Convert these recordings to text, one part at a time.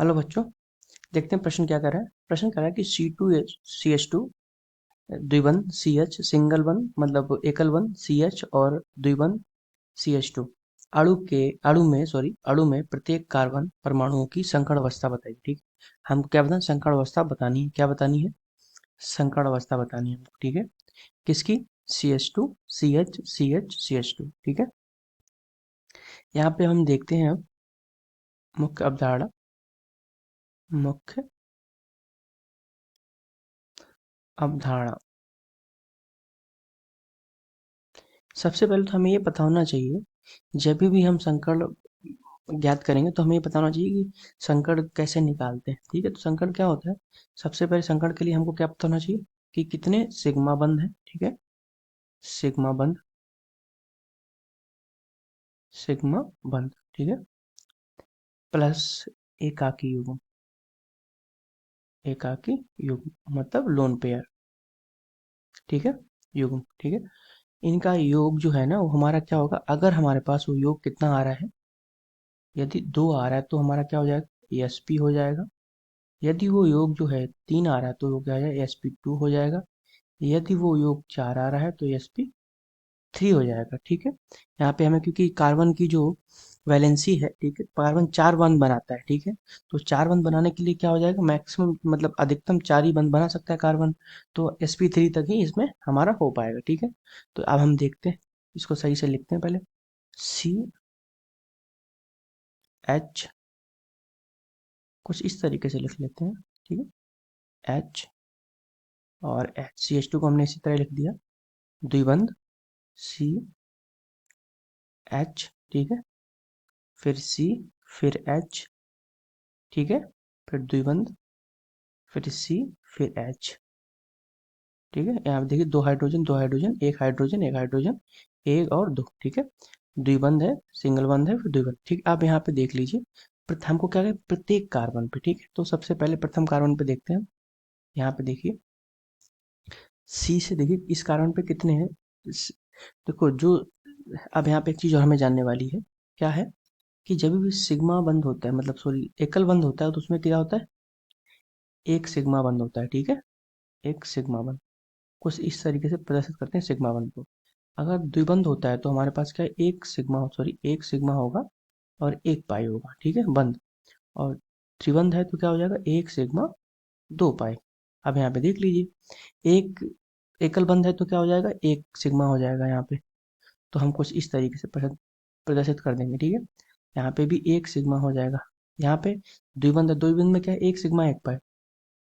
Hello बच्चों, देखते हैं प्रश्न क्या कर रहा है। प्रश्न कर रहा है कि C2H द्विबंध CH सिंगल बंध मतलब एकल बंध CH और द्विबंध CH2 अणु में प्रत्येक कार्बन परमाणुओं की संकड़ अवस्था बताइए। ठीक है, हमको क्या बताना, संकड़ अवस्था बतानी है। क्या बतानी है? संकड़ अवस्था बतानी है हमको। ठीक है, किसकी? CH2 CH CH CH2। ठीक है, यहाँ पे हम देखते हैं अब मुख्य अवधारणा। मुख्य अवधारणा सबसे पहले तो हमें ये पता होना चाहिए, जब भी हम संकड़ ज्ञात करेंगे तो हमें ये पता होना चाहिए कि संकड़ कैसे निकालते हैं। ठीक है, तो संकड़ क्या होता है? सबसे पहले संकड़ के लिए हमको क्या पता होना चाहिए कि कितने सिग्मा बंध है। ठीक है, सिग्मा बंध, सिग्मा बंध। ठीक है, प्लस एकाकी युग्म, एकाकी युग्म मतलब लोन पेयर। ठीक है, युग्म। ठीक है, इनका योग जो है ना वो हमारा क्या होगा, अगर हमारे पास वो योग कितना आ रहा है, यदि 2 आ रहा है तो हमारा क्या हो जाएगा, एसपी हो जाएगा। यदि वो योग जो है 3 आ रहा है तो वो क्या हो जाएगा, sp2 हो जाएगा। यदि वो योग 4 आ रहा है तो sp3 हो जाएगा। ठीक है, यहाँ पे हमें क्योंकि कार्बन की जो वैलेंसी है, ठीक है, कार्बन 4 बंध बनाता है। ठीक है, तो 4 बंध बनाने के लिए क्या हो जाएगा, मैक्सिमम मतलब अधिकतम 4 ही बंध बना सकता है कार्बन, तो sp3 तक ही इसमें हमारा हो पाएगा। ठीक है, तो अब हम देखते हैं, इसको सही से लिखते हैं पहले। सी एच कुछ इस तरीके से लिख लेते हैं। ठीक है, एच और CH2 को हमने इसी तरह लिख दिया, द्विबंध सी एच। ठीक है, फिर सी, फिर एच। ठीक है, फिर द्विबंध, फिर सी, फिर एच। ठीक है, यहाँ पे देखिए दो हाइड्रोजन, दो हाइड्रोजन, एक हाइड्रोजन, एक हाइड्रोजन, एक और दो। ठीक है, द्विबंध है, सिंगल बंध है, फिर द्विबंध। ठीक है, आप यहाँ पे देख लीजिए प्रथम को क्या है, प्रत्येक कार्बन पे। ठीक है, तो सबसे पहले प्रथम कार्बन पे देखते हैं। यहाँ पे देखिए सी से, देखिए इस कार्बन पे कितने हैं। देखो जो, अब यहाँ पे एक चीज और हमें जानने वाली है, क्या है कि जब भी सिग्मा बंद होता है, मतलब सॉरी एकल बंद होता है, तो उसमें क्या होता है, एक सिग्मा बंद होता है। ठीक है, एक सिग्मा बंद, कुछ इस तरीके से प्रदर्शित करते हैं सिग्मा बंद को। अगर द्विबंध होता है तो हमारे पास क्या है, एक सिग्मा होगा और एक पाई होगा। ठीक है, बंद। और त्रिबंध है तो क्या हो जाएगा, एक सिग्मा दो पाई। अब यहाँ पे देख लीजिए, एक एकल बंध है तो क्या हो जाएगा, एक सिग्मा हो जाएगा यहाँ पे। तो हम कुछ इस तरीके से प्रदर्शित कर देंगे। ठीक है, यहाँ पे भी एक सिग्मा हो जाएगा। यहाँ पे द्विबंध है, द्विबंध में क्या है, एक सिग्मा एक पाई,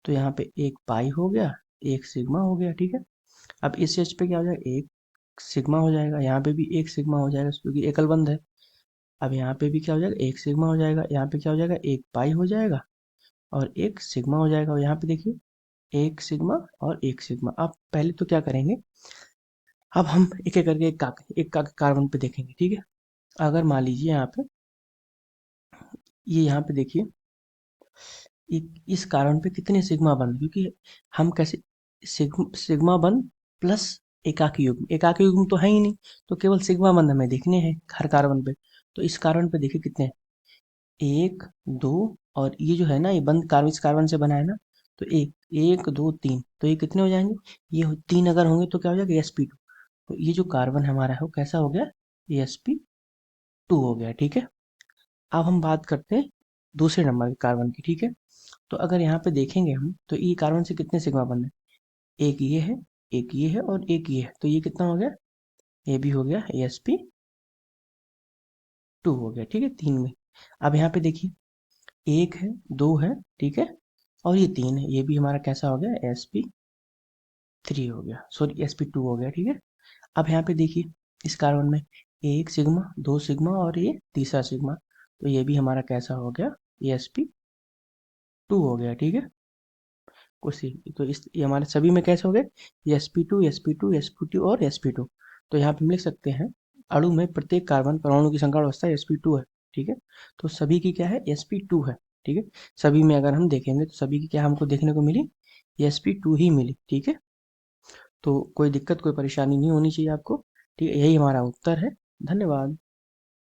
तो यहाँ पे एक पाई हो गया, एक सिग्मा हो गया। ठीक है, अब इस एच पे क्या हो जाएगा, एक सिग्मा हो जाएगा। यहाँ पे भी एक सिग्मा हो जाएगा क्योंकि एकल बंध है। अब यहाँ पे भी क्या हो जाएगा, एक सिग्मा हो जाएगा। यहाँ पे क्या हो जाएगा, एक पाई हो जाएगा और एक सिग्मा हो जाएगा। और यहाँ पे देखिए एक सिग्मा और एक सिग्मा। अब पहले तो क्या करेंगे, अब हम एक एक करके एक का कार्बन पे देखेंगे। ठीक है, अगर मान लीजिए यहाँ पे, ये यहाँ पे देखिए इस कार्बन पे कितने सिग्मा बंध, क्योंकि हम कैसे, सिग्मा बंध प्लस एकाकी युग्म, एकाकी युग्म तो है ही नहीं, तो केवल सिग्मा बंध हमें देखने हैं हर कार्बन पे। तो इस कार्बन पे देखिए कितने हैं, एक दो, और ये जो है ना, ये बंध कार्बन इस कार्बन से बना है ना, तो एक एक दो तीन, तो ये कितने हो जाएंगे, तीन अगर होंगे तो क्या हो जाएगा, sp2। तो ये जो कार्बन हमारा है वो कैसा हो गया, sp2 हो गया। ठीक है, अब हम बात करते हैं दूसरे नंबर के कार्बन की। ठीक है, तो अगर यहाँ पे देखेंगे हम, तो ये कार्बन से कितने सिग्मा बंध है, एक ये है, एक ये है और एक ये है, तो ये कितना हो गया, ये भी हो गया sp2 हो गया। ठीक है, तीन में। अब यहाँ पे देखिए एक है, दो है, ठीक है, और ये तीन है, ये भी हमारा कैसा हो गया, sp3 हो गया, सॉरी sp2 हो गया। ठीक है, अब यहाँ पे देखिए इस कार्बन में एक सिग्मा, दो सिग्मा और ये तीसरा सिग्मा, तो ये भी हमारा कैसा हो गया, sp2 हो गया। ठीक है, उसी, तो इस ये हमारे सभी में कैसे हो गए, sp2 sp2 sp2 और sp2। तो यहाँ पे हम लिख सकते हैं, अणु में प्रत्येक कार्बन परमाणु की संकड़ अवस्था sp2 है। ठीक है, तो सभी की क्या है, sp2 है। ठीक है, सभी में अगर हम देखेंगे तो सभी की क्या हमको देखने को मिली, sp2 ही मिली। ठीक है, तो कोई दिक्कत, कोई परेशानी नहीं होनी चाहिए आपको। ठीक है, यही हमारा उत्तर है। धन्यवाद।